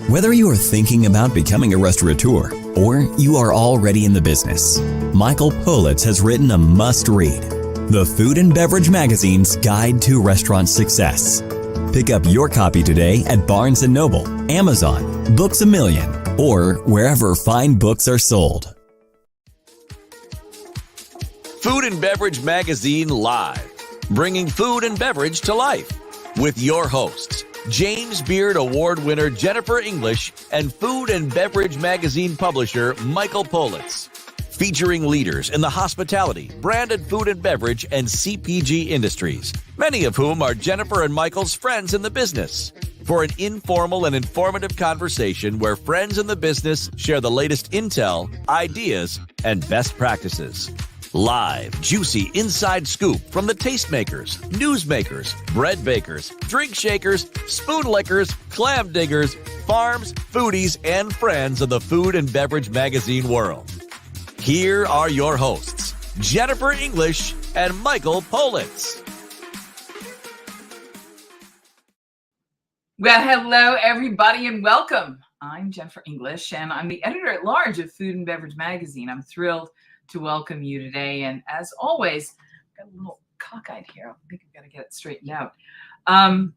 Whether you are thinking about becoming a restaurateur or you are already in the business, Michael Politz has written a must-read, The Food and Beverage Magazine's Guide to Restaurant Success. Pick up your copy today at Barnes & Noble, Amazon, Books A Million, or wherever fine books are sold. Food and Beverage Magazine Live, bringing food and beverage to life, with your hosts, James Beard Award winner Jennifer English and Food and Beverage Magazine publisher Michael Politz. Featuring leaders in the hospitality, branded food and beverage, and CPG industries, many of whom are Jennifer and Michael's friends in the business. For an informal and informative conversation where friends in the business share the latest intel, ideas, and best practices. Live, juicy inside scoop from the tastemakers, newsmakers, bread bakers, drink shakers, spoon lickers, clam diggers, farms, foodies, and friends of the food and beverage magazine world. Here are your hosts, Jennifer English and Michael Politz. Well, hello, everybody, and welcome. I'm Jennifer English, and I'm the editor-at-large of Food and Beverage Magazine. I'm thrilled to welcome you today. And as always, I've got a little cockeyed here. I think I've got to get it straightened out. I'm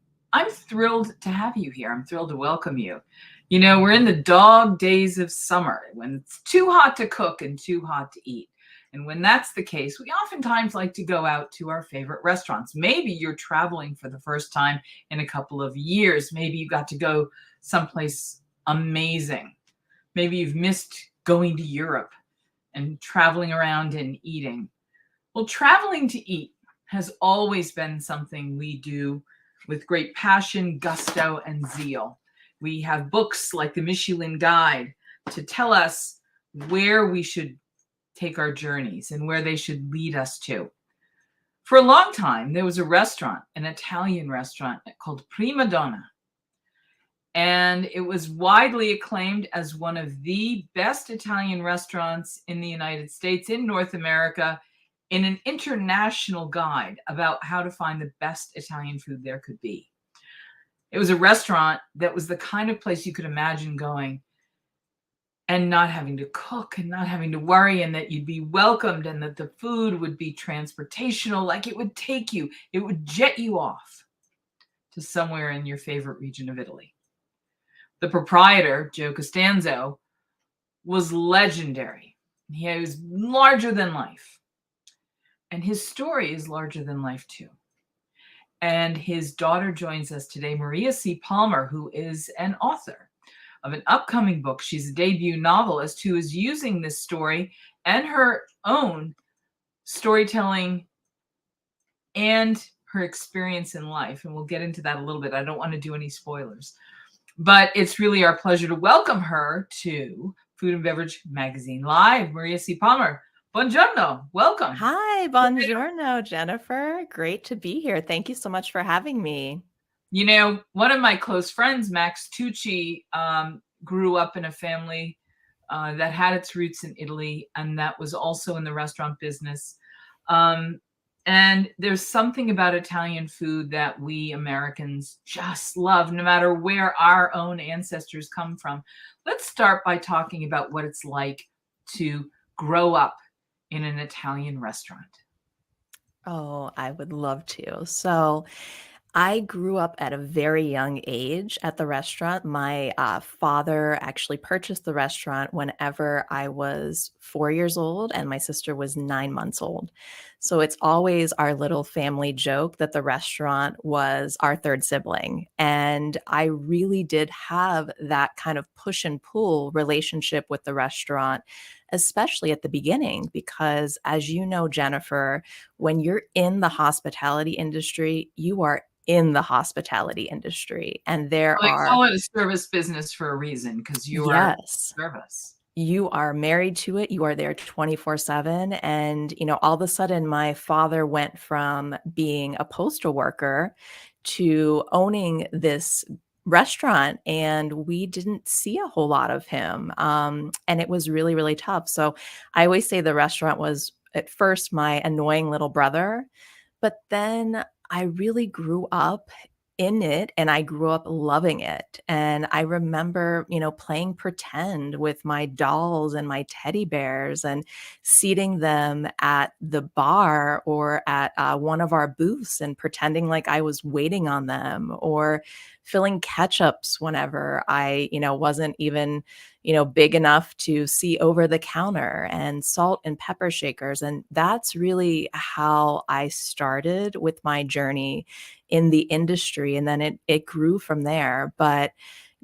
thrilled to have you here. I'm thrilled to welcome you. You know, we're in the dog days of summer when it's too hot to cook and too hot to eat. And when that's the case, we oftentimes like to go out to our favorite restaurants. Maybe you're traveling for the first time in a couple of years. Maybe you got to go someplace amazing. Maybe you've missed going to Europe and traveling around and eating. Well, traveling to eat has always been something we do with great passion, gusto, and zeal. We have books like the Michelin Guide to tell us where we should take our journeys and where they should lead us to. For a long time, there was a restaurant, an Italian restaurant called Prima Donna. And it was widely acclaimed as one of the best Italian restaurants in the United States, in North America, in an international guide about how to find the best Italian food there could be. It was a restaurant that was the kind of place you could imagine going and not having to cook and not having to worry, and that you'd be welcomed and that the food would be transportational, like it would take you, it would jet you off to somewhere in your favorite region of Italy. The proprietor, Joe Costanzo, was legendary. He was larger than life. And his story is larger than life too. And his daughter joins us today, Maria C. Palmer, who is an author of an upcoming book. She's a debut novelist who is using this story and her own storytelling and her experience in life. And we'll get into that a little bit. I don't want to do any spoilers. But it's really our pleasure to welcome her to Food and Beverage Magazine Live. Maria C. Palmer, buongiorno, welcome. Hi, buongiorno, Jennifer. Great to be here. Thank you so much for having me. You know, one of my close friends, Max Tucci, grew up in a family that had its roots in Italy, and that was also in the restaurant business. And there's something about Italian food that we Americans just love, no matter where our own ancestors come from. Let's start by talking about what it's like to grow up in an Italian restaurant. Oh, I would love to. So I grew up at a very young age at the restaurant. My father actually purchased the restaurant whenever I was 4 years old and my sister was 9 months old. So it's always our little family joke that the restaurant was our third sibling. And I really did have that kind of push and pull relationship with the restaurant, especially at the beginning, because as you know, Jennifer, when you're in the hospitality industry, you are in the hospitality industry. And they call it a service business for a reason, because you are service. You are married to it. You are there 24/7. And, you know, all of a sudden, my father went from being a postal worker to owning this restaurant, and we didn't see a whole lot of him. And it was really, really tough. So I always say the restaurant was at first my annoying little brother, but then I really grew up in it and I grew up loving it. And I remember, playing pretend with my dolls and my teddy bears and seating them at the bar or at one of our booths and pretending like I was waiting on them, or filling ketchups whenever I, wasn't even, big enough to see over the counter, and salt and pepper shakers. And that's really how I started with my journey in the industry. And then it grew from there. But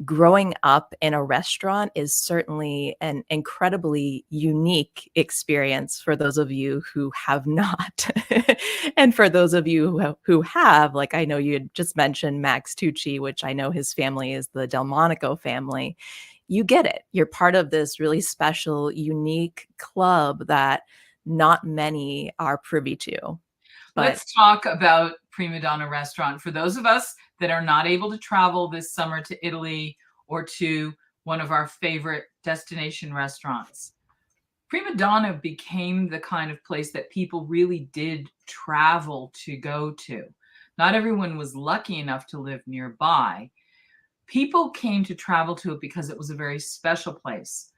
growing up in a restaurant is certainly an incredibly unique experience for those of you who have not. And for those of you who have, like I know you had just mentioned Max Tucci, which I know his family is the Delmonico family. You get it. You're part of this really special, unique club that not many are privy to. But let's talk about Prima Donna Restaurant. For those of us that are not able to travel this summer to Italy or to one of our favorite destination restaurants, Prima Donna became the kind of place that people really did travel to go to. Not everyone was lucky enough to live nearby. People came to travel to it because it was a very special place.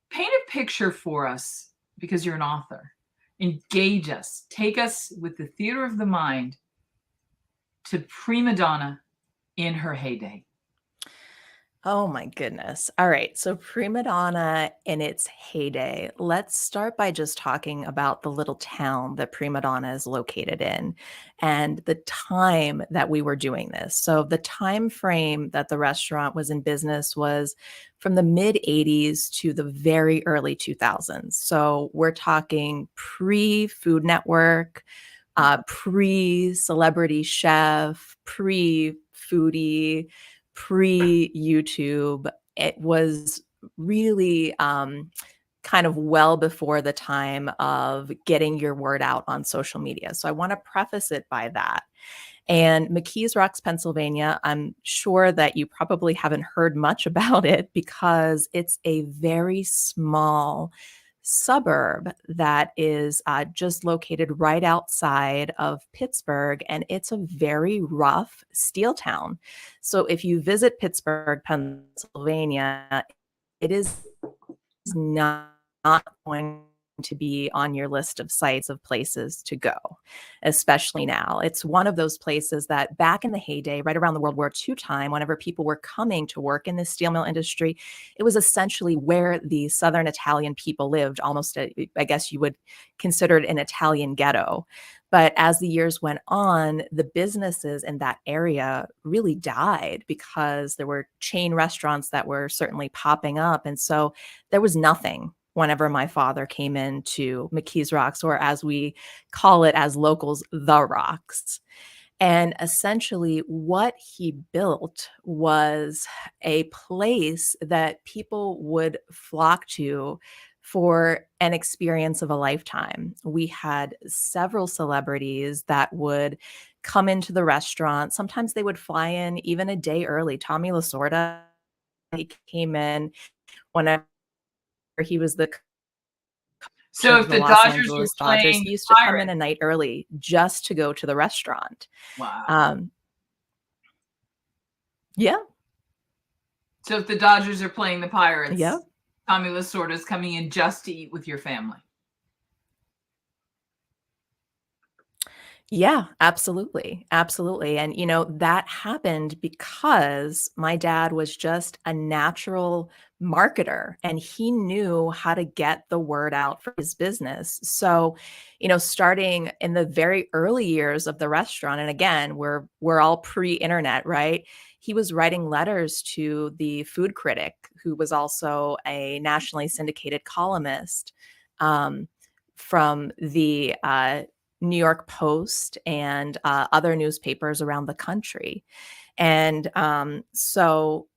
Paint a picture for us, because you're an author. Engage us. Take us with the theater of the mind to Prima Donna in her heyday. oh my goodness. All right. So Prima Donna in its heyday. Let's start by just talking about the little town that Prima Donna is located in and the time that we were doing this. So the time frame that the restaurant was in business was from the mid 80s to the very early 2000s. So we're talking pre-Food Network, pre-Celebrity Chef, pre-Foodie, pre-YouTube. It was really kind of well before the time of getting your word out on social media. So I want to preface it by that. And McKees Rocks, Pennsylvania, I'm sure that you probably haven't heard much about it because it's a very small suburb that is just located right outside of Pittsburgh, and it's a very rough steel town. So if you visit Pittsburgh, Pennsylvania, it is not going to be on your list of sites of places to go, especially now. It's one of those places that back in the heyday, right around the World War II time, whenever people were coming to work in the steel mill industry, it was essentially where the Southern Italian people lived, almost, I guess you would consider it an Italian ghetto. But as the years went on, the businesses in that area really died because there were chain restaurants that were certainly popping up. And so there was nothing whenever my father came into McKees Rocks, or as we call it as locals, the Rocks. And essentially what he built was a place that people would flock to for an experience of a lifetime. We had several celebrities that would come into the restaurant. Sometimes they would fly in even a day early. Tommy Lasorda, he came in whenever he was the So if the the Los Dodgers were Angeles Dodgers. playing He used to come in Pirates, a night early just to go to the restaurant. wow. Yeah, So if the Dodgers are playing the Pirates, yeah. Tommy Lasorda is coming in just to eat with your family. Yeah, absolutely. Absolutely. And, that happened because my dad was just a natural marketer and he knew how to get the word out for his business. So, starting in the very early years of the restaurant, and again, we're all pre-internet, right? He was writing letters to the food critic, who was also a nationally syndicated columnist, from the New York Post and other newspapers around the country. And so,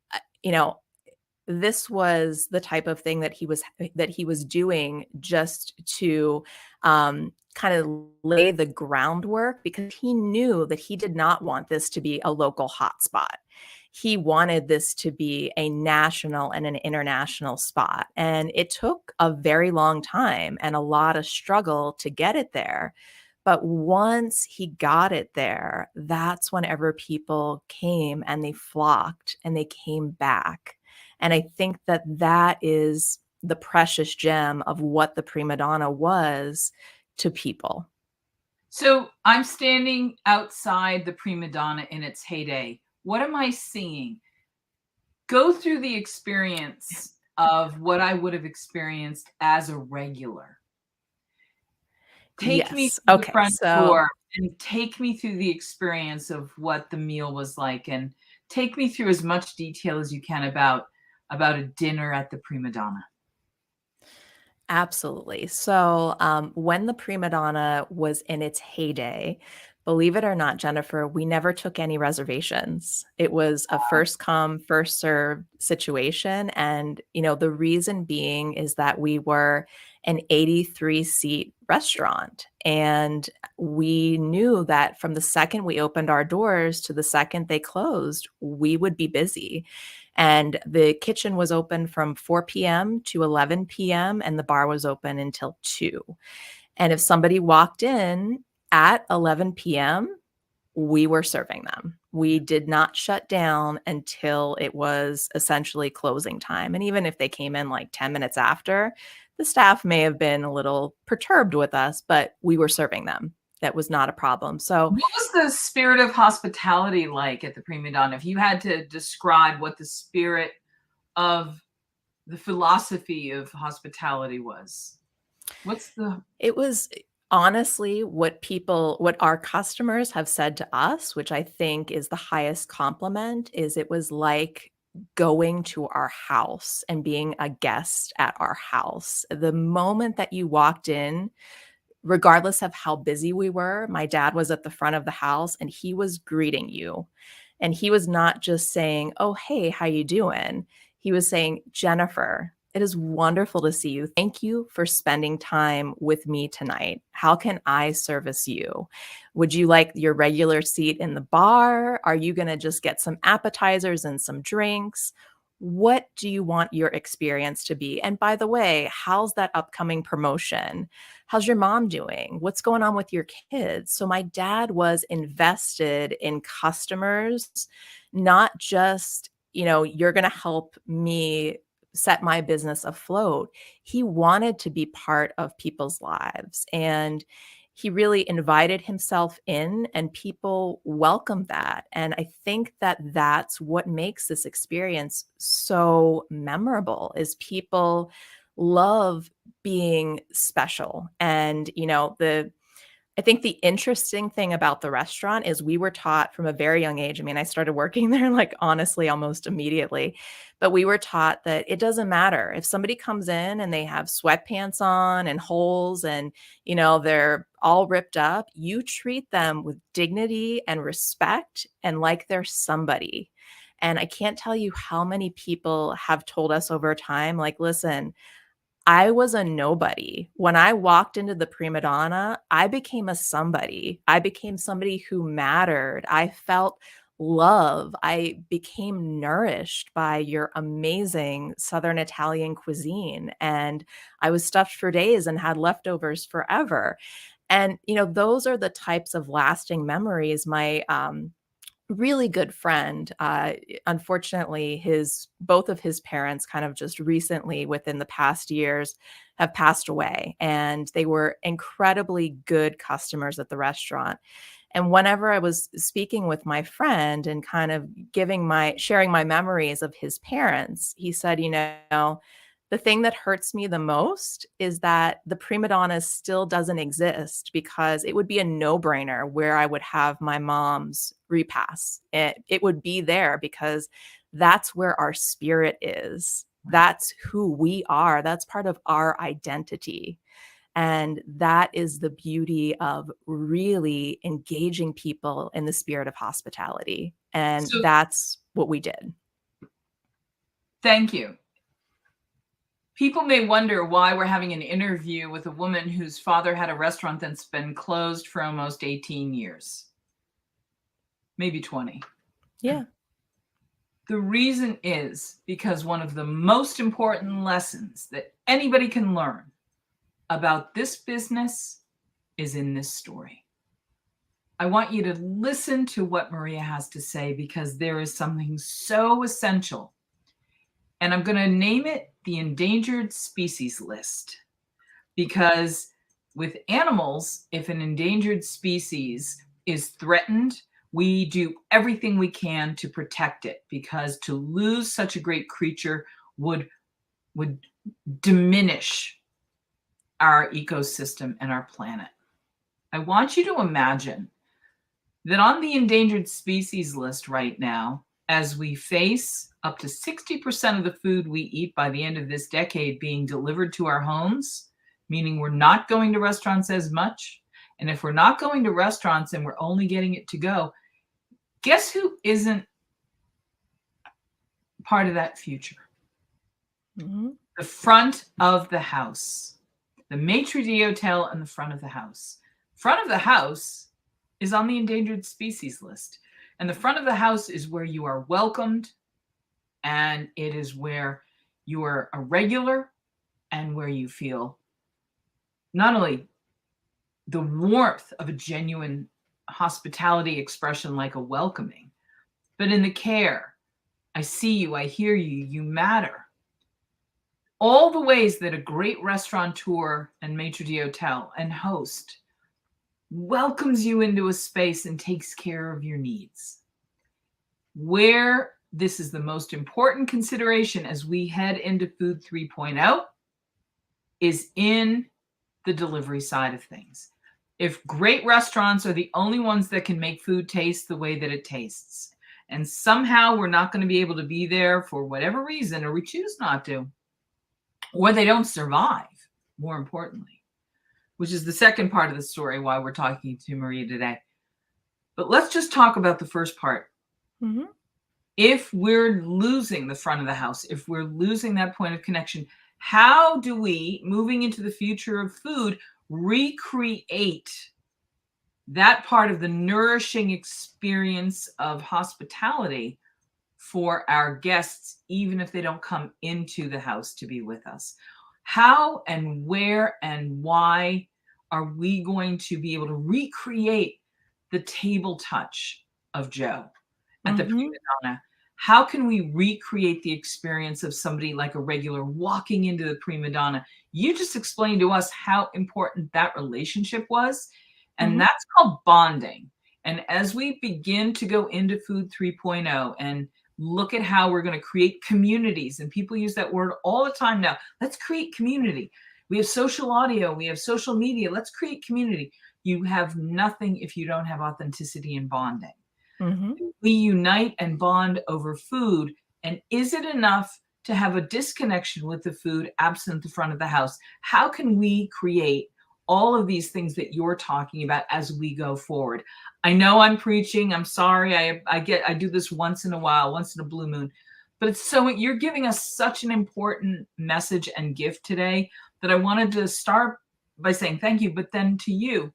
this was the type of thing that he was doing just to kind of lay the groundwork, because he knew that he did not want this to be a local hotspot. He wanted this to be a national and an international spot. And it took a very long time and a lot of struggle to get it there. But once he got it there, that's whenever people came and they flocked and they came back. And I think that that is the precious gem of what the Prima Donna was to people. So I'm standing outside the Prima Donna in its heyday. What am I seeing? Go through the experience of what I would have experienced as a regular. Take me Yes. through the Okay. front So door and take me through the experience of what the meal was like, and take me through as much detail as you can about a dinner at the Prima Donna. absolutely. So, when the Prima Donna was in its heyday, believe it or not, Jennifer, we never took any reservations. It was a first come, first served situation. And, the reason being is that we were an 83-seat restaurant. And we knew that from the second we opened our doors to the second they closed, we would be busy. And the kitchen was open from 4 p.m. to 11 p.m., and the bar was open until 2. And if somebody walked in at 11 p.m., we were serving them. We did not shut down until it was essentially closing time. And even if they came in like 10 minutes after, the staff may have been a little perturbed with us, but we were serving them. That was not a problem. So What was the spirit of hospitality like at the Prima Donna? If you had to describe what the spirit of the philosophy of hospitality was, it was honestly what our customers have said to us, which I think is the highest compliment, is it was like going to our house and being a guest at our house. The moment that you walked in, regardless of how busy we were, my dad was at the front of the house and he was greeting you. And he was not just saying, "Oh, hey, how you doing?" He was saying, "Jennifer, it is wonderful to see you. Thank you for spending time with me tonight. How can I service you? Would you like your regular seat in the bar? Are you going to just get some appetizers and some drinks? What do you want your experience to be? And by the way, how's that upcoming promotion? How's your mom doing? What's going on with your kids?" So my dad was invested in customers, not just, you're going to help me set my business afloat. He wanted to be part of people's lives. And he really invited himself in, and people welcomed that. And I think that that's what makes this experience so memorable is people love being special. And, I think the interesting thing about the restaurant is we were taught from a very young age. I mean, I started working there like honestly almost immediately, but we were taught that it doesn't matter if somebody comes in and they have sweatpants on and holes and, they're all ripped up, you treat them with dignity and respect and like they're somebody. And I can't tell you how many people have told us over time, like, listen, I was a nobody. When I walked into the Prima Donna, I became a somebody. I became somebody who mattered. I felt love. I became nourished by your amazing Southern Italian cuisine. And I was stuffed for days and had leftovers forever. And, those are the types of lasting memories. My really good friend, unfortunately, both of his parents kind of just recently within the past years have passed away, and they were incredibly good customers at the restaurant. And whenever I was speaking with my friend and kind of sharing my memories of his parents, he said, the thing that hurts me the most is that the Prima Donna still doesn't exist, because it would be a no-brainer where I would have my mom's repass. It would be there because that's where our spirit is. That's who we are. That's part of our identity. And that is the beauty of really engaging people in the spirit of hospitality. And So that's what we did. thank you. People may wonder why we're having an interview with a woman whose father had a restaurant that's been closed for almost 18 years, maybe 20. Yeah. The reason is because one of the most important lessons that anybody can learn about this business is in this story. I want you to listen to what Maria has to say because there is something so essential. And I'm going to name it the endangered species list because with animals, if an endangered species is threatened, we do everything we can to protect it because to lose such a great creature would diminish our ecosystem and our planet. I want you to imagine that on the endangered species list right now, as we face up to 60% of the food we eat by the end of this decade being delivered to our homes, meaning we're not going to restaurants as much. And if we're not going to restaurants and we're only getting it to go, guess who isn't part of that future? Mm-hmm. The front of the house, the maitre d'hotel and the front of the house. Front of the house is on the endangered species list. And the front of the house is where you are welcomed, and it is where you are a regular and where you feel not only the warmth of a genuine hospitality expression like a welcoming, but in the care. I see you, I hear you, you matter. All the ways that a great restaurateur and maitre d'hotel and host welcomes you into a space and takes care of your needs. Where this is the most important consideration as we head into Food 3.0 is in the delivery side of things. If great restaurants are the only ones that can make food taste the way that it tastes, and somehow we're not going to be able to be there for whatever reason, or we choose not to, or they don't survive, more importantly, which is the second part of the story why we're talking to Maria today. But let's just talk about the first part. Mm-hmm. If we're losing the front of the house, if we're losing that point of connection, how do we, moving into the future of food, recreate that part of the nourishing experience of hospitality for our guests, even if they don't come into the house to be with us? How and where and why are we going to be able to recreate the table touch of Joe at the Prima Donna? How can we recreate the experience of somebody like a regular walking into the Prima Donna? You just explained to us how important that relationship was, and that's called bonding. And as we begin to go into Food 3.0 and look at how we're going to create communities, and people use that word all the time now. Let's create community. We have social audio. We have social media. Let's create community. You have nothing if you don't have authenticity and bonding. Mm-hmm. We unite and bond over food. And is it enough to have a disconnection with the food absent the front of the house? How can we create all of these things that you're talking about as we go forward? I know I'm preaching. I'm sorry. I do this once in a while, once in a blue moon, but it's so you're giving us such an important message and gift today that I wanted to start by saying thank you. But then to you,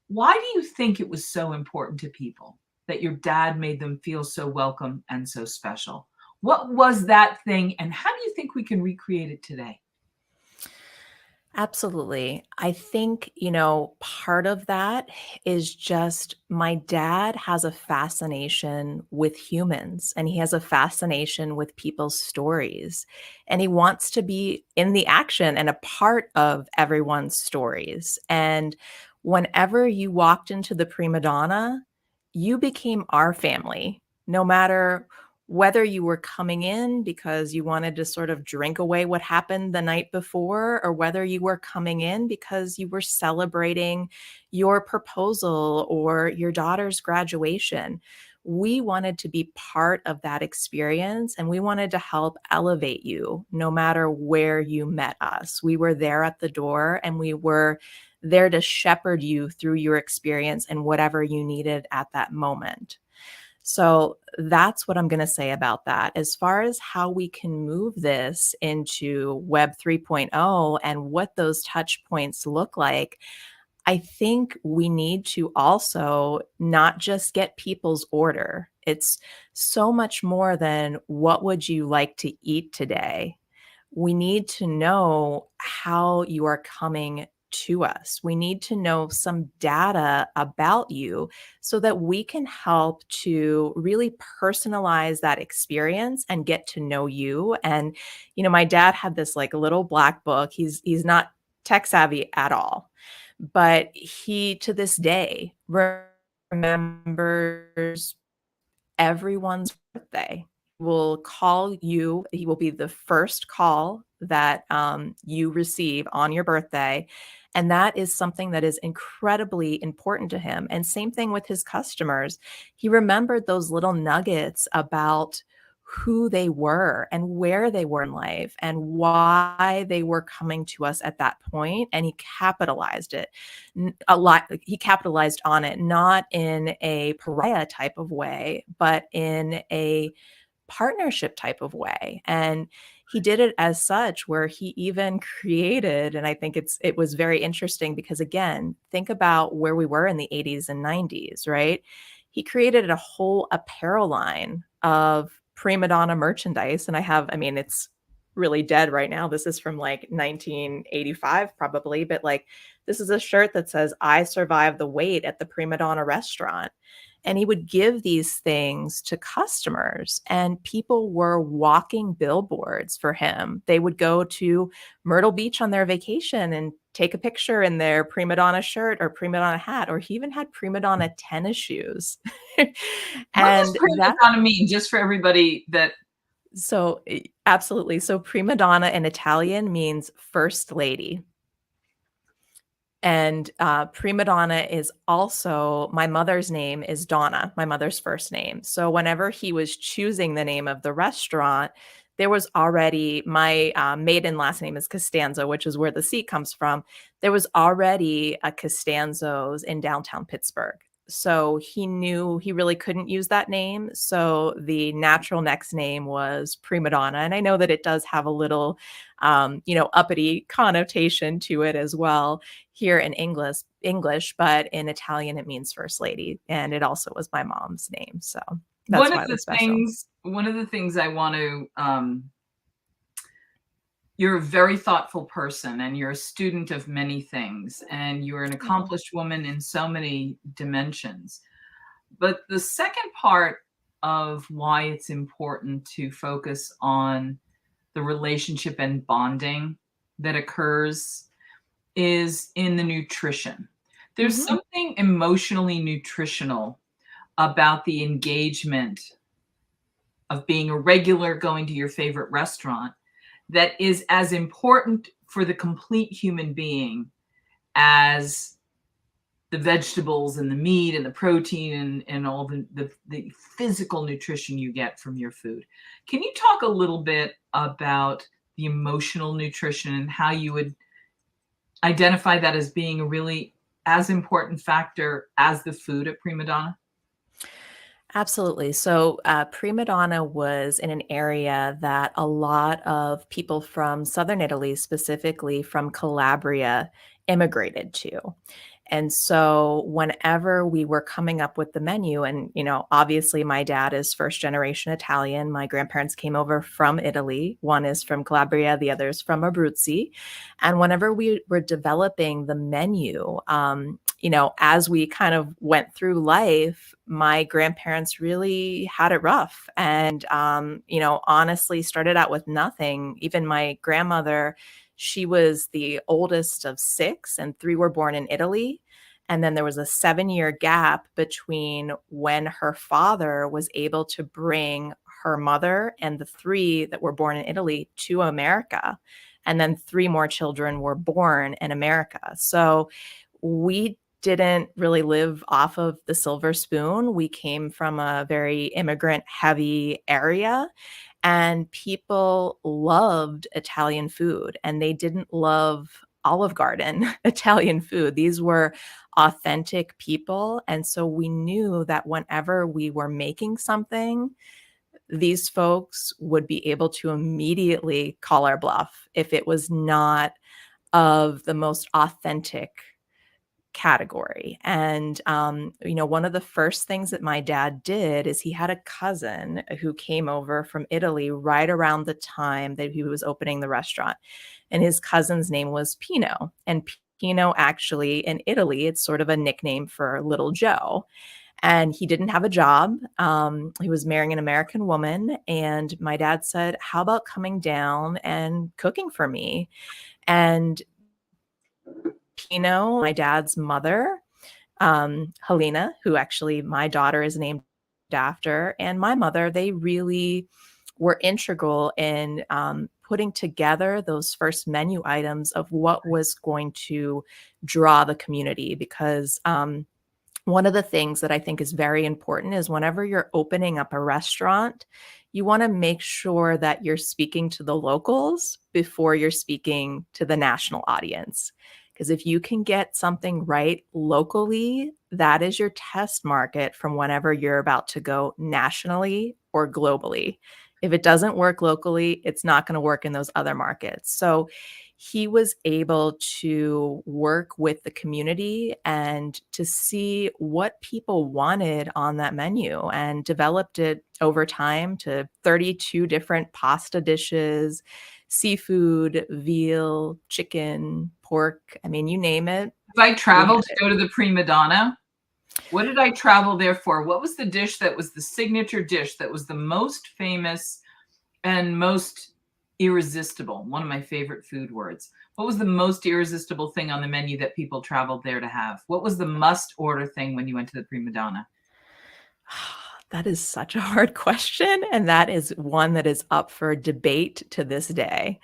why do you think it was so important to people that your dad made them feel so welcome and so special? What was that thing? And how do you think we can recreate it today? Absolutely. I think, part of that is just my dad has a fascination with humans, and he has a fascination with people's stories, and he wants to be in the action and a part of everyone's stories. And whenever you walked into the Prima Donna, you became our family, no matter whether you were coming in because you wanted to sort of drink away what happened the night before, or whether you were coming in because you were celebrating your proposal or your daughter's graduation. We wanted to be part of that experience, and we wanted to help elevate you no matter where you met us. We were there at the door, and we were there to shepherd you through your experience and whatever you needed at that moment. So that's what I'm going to say about that. As far as how we can move this into Web 3.0 and what those touch points look like, I think we need to also not just get people's order. It's so much more than what would you like to eat today? We need to know how you are coming to us. We need to know some data about you so that we can help to really personalize that experience and get to know you. And, my dad had this like little black book. He's not tech savvy at all, but he to this day remembers everyone's birthday. Will call you. He will be the first call that you receive on your birthday. And that is something that is incredibly important to him. And same thing with his customers. He remembered those little nuggets about who they were and where they were in life and why they were coming to us at that point. And he capitalized it a lot. He capitalized on it, not in a pariah type of way, but in a partnership type of way. And he did it as such where he even created, and I think it was very interesting because again, think about where we were in the 80s and 90s, right? He created a whole apparel line of Prima Donna merchandise. And it's really dead right now. This is from like 1985 probably, but like this is a shirt that says, "I survived the wait at the Primadonna Restaurant." And he would give these things to customers, and people were walking billboards for him. They would go to Myrtle Beach on their vacation and take a picture in their Prima Donna shirt or Prima Donna hat, or he even had Prima Donna tennis shoes. What does And Prima Donna mean, just for everybody that... So absolutely. So Prima Donna in Italian means first lady. And Prima Donna is also, my mother's name is Donna, my mother's first name. So whenever he was choosing the name of the restaurant, there was already, my maiden last name is Costanzo, which is where the seat comes from. There was already a Costanzo's in downtown Pittsburgh. So he knew he really couldn't use that name. So the natural next name was Prima Donna. And I know that it does have a little, uppity connotation to it as well here in English, but in Italian, it means first lady. And it also was my mom's name. So that's why it was special. One of the things I want to, you're a very thoughtful person and you're a student of many things and you're an accomplished woman in so many dimensions. But the second part of why it's important to focus on the relationship and bonding that occurs is in the nutrition. There's something emotionally nutritional about the engagement of being a regular going to your favorite restaurant that is as important for the complete human being as the vegetables and the meat and the protein and all the physical nutrition you get from your food. Can you talk a little bit about the emotional nutrition and how you would identify that as being a really as important factor as the food at Prima Donna? Absolutely. So Prima Donna was in an area that a lot of people from Southern Italy, specifically from Calabria, immigrated to. And so whenever we were coming up with the menu, and, obviously my dad is first generation Italian. My grandparents came over from Italy. One is from Calabria, the other is from Abruzzi. And whenever we were developing the menu, as we kind of went through life, my grandparents really had it rough and, honestly started out with nothing. Even my grandmother, she was the oldest of 6 and 3 were born in Italy. And then there was a 7-year gap between when her father was able to bring her mother and the 3 that were born in Italy to America. And then 3 more children were born in America. So we didn't really live off of the silver spoon. We came from a very immigrant heavy area. And people loved Italian food and they didn't love Olive Garden Italian food. These were authentic people. And so we knew that whenever we were making something, these folks would be able to immediately call our bluff if it was not of the most authentic category. And, one of the first things that my dad did is he had a cousin who came over from Italy right around the time that he was opening the restaurant. And his cousin's name was Pino. And Pino, actually, in Italy, it's sort of a nickname for Little Joe. And he didn't have a job. He was marrying an American woman. And my dad said, how about coming down and cooking for me? And Pino, my dad's mother, Helena, who actually my daughter is named after, and my mother, they really were integral in putting together those first menu items of what was going to draw the community. Because one of the things that I think is very important is whenever you're opening up a restaurant, you want to make sure that you're speaking to the locals before you're speaking to the national audience. Because if you can get something right locally, that is your test market from whenever you're about to go nationally or globally. If it doesn't work locally, it's not going to work in those other markets. So he was able to work with the community and to see what people wanted on that menu, and developed it over time to 32 different pasta dishes, seafood, veal, chicken, pork. I mean, you name it. If I traveled to go to the Prima Donna, what did I travel there for? What was the dish that was the signature dish that was the most famous and most irresistible? One of my favorite food words. What was the most irresistible thing on the menu that people traveled there to have? What was the must order thing when you went to the Prima Donna? That is such a hard question. And that is one that is up for debate to this day.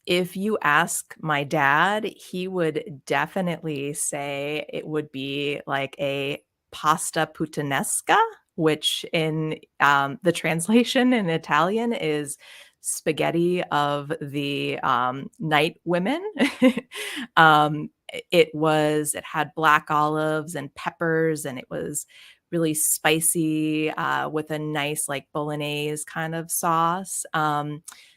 If you ask my dad, he would definitely say it would be like a pasta puttanesca, which in the translation in Italian is spaghetti of the night women. It had black olives and peppers, and it was really spicy with a nice like bolognese kind of sauce.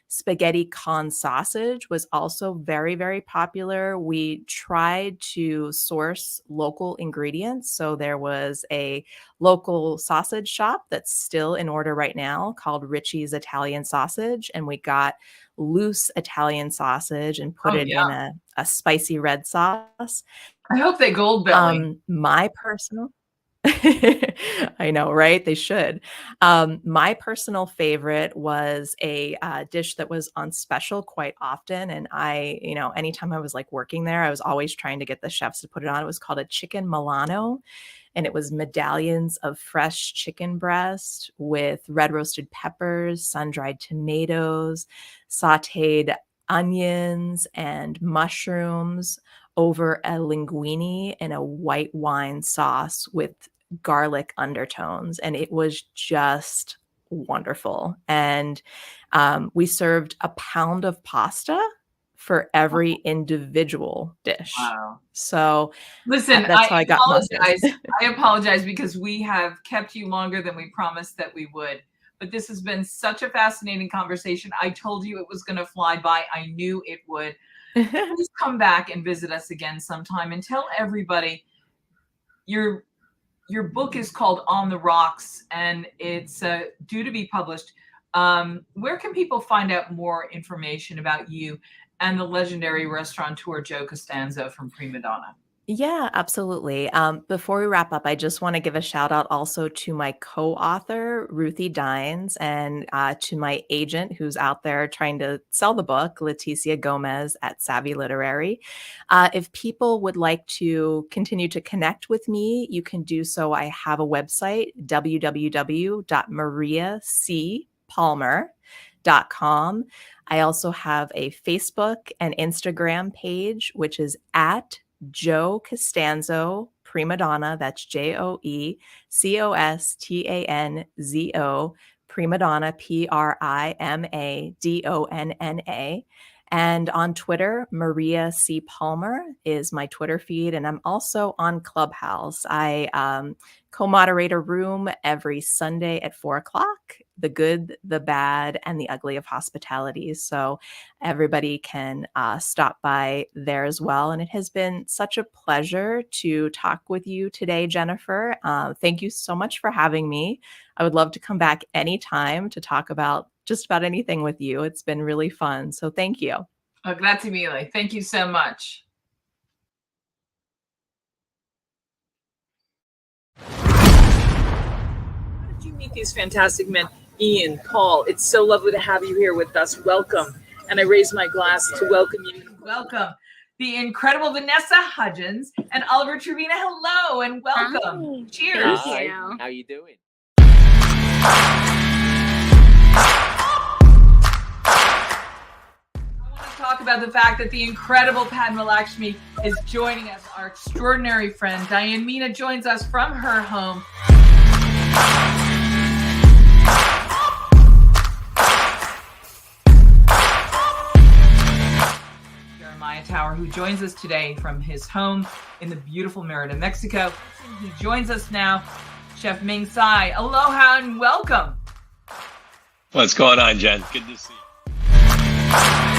Spaghetti con sausage was also very, very popular. We tried to source local ingredients. So there was a local sausage shop that's still in order right now called Richie's Italian Sausage. And we got loose Italian sausage and put it in a spicy red sauce. I hope they gold belly. My personal I know, right? They should. My personal favorite was a dish that was on special quite often. And anytime I was like working there, I was always trying to get the chefs to put it on. It was called a chicken Milano. And it was medallions of fresh chicken breast with red roasted peppers, sun-dried tomatoes, sauteed onions, and mushrooms over a linguine in a white wine sauce with garlic undertones. And it was just wonderful. And we served a pound of pasta for every individual dish. Wow. So listen, that's how I got I apologize because we have kept you longer than we promised that we would. But this has been such a fascinating conversation. I told you it was going to fly by. I knew it would. Please come back and visit us again sometime and tell everybody your book is called On the Rocks, and it's due to be published. Where can people find out more information about you and the legendary restaurateur Joe Costanzo from Prima Donna? Yeah, absolutely. Before we wrap up, I just want to give a shout out also to my co-author, Ruthie Dines, and to my agent who's out there trying to sell the book, Leticia Gomez at Savvy Literary. If people would like to continue to connect with me, you can do so. I have a website, www.mariacpalmer.com. I also have a Facebook and Instagram page, which is at Joe Costanzo Prima Donna. That's JoeCostanzo Prima Donna PrimaDonna. And on Twitter, Maria C. Palmer is my Twitter feed. And I'm also on Clubhouse. I co-moderate a room every Sunday at 4:00, The Good, the Bad, and the Ugly of Hospitality. So everybody can stop by there as well. And it has been such a pleasure to talk with you today, Jennifer. Thank you so much for having me. I would love to come back anytime to talk about just about anything with you. It's been really fun. So thank you. Oh, grazie mille. Thank you so much. you meet these fantastic men? Ian, Paul, it's so lovely to have you here with us. Welcome. And I raise my glass to welcome you. Welcome. The incredible Vanessa Hudgens and Oliver Trevina. Hello and welcome. Hi. Cheers. Thank you. How you doing? Talk about the fact that the incredible Padma Lakshmi is joining us. Our extraordinary friend Diane Meena joins us from her home. Jeremiah Tower, who joins us today from his home in the beautiful Merida, Mexico. He joins us now. Chef Ming Tsai, aloha and welcome. What's going on, Jen? Good to see you.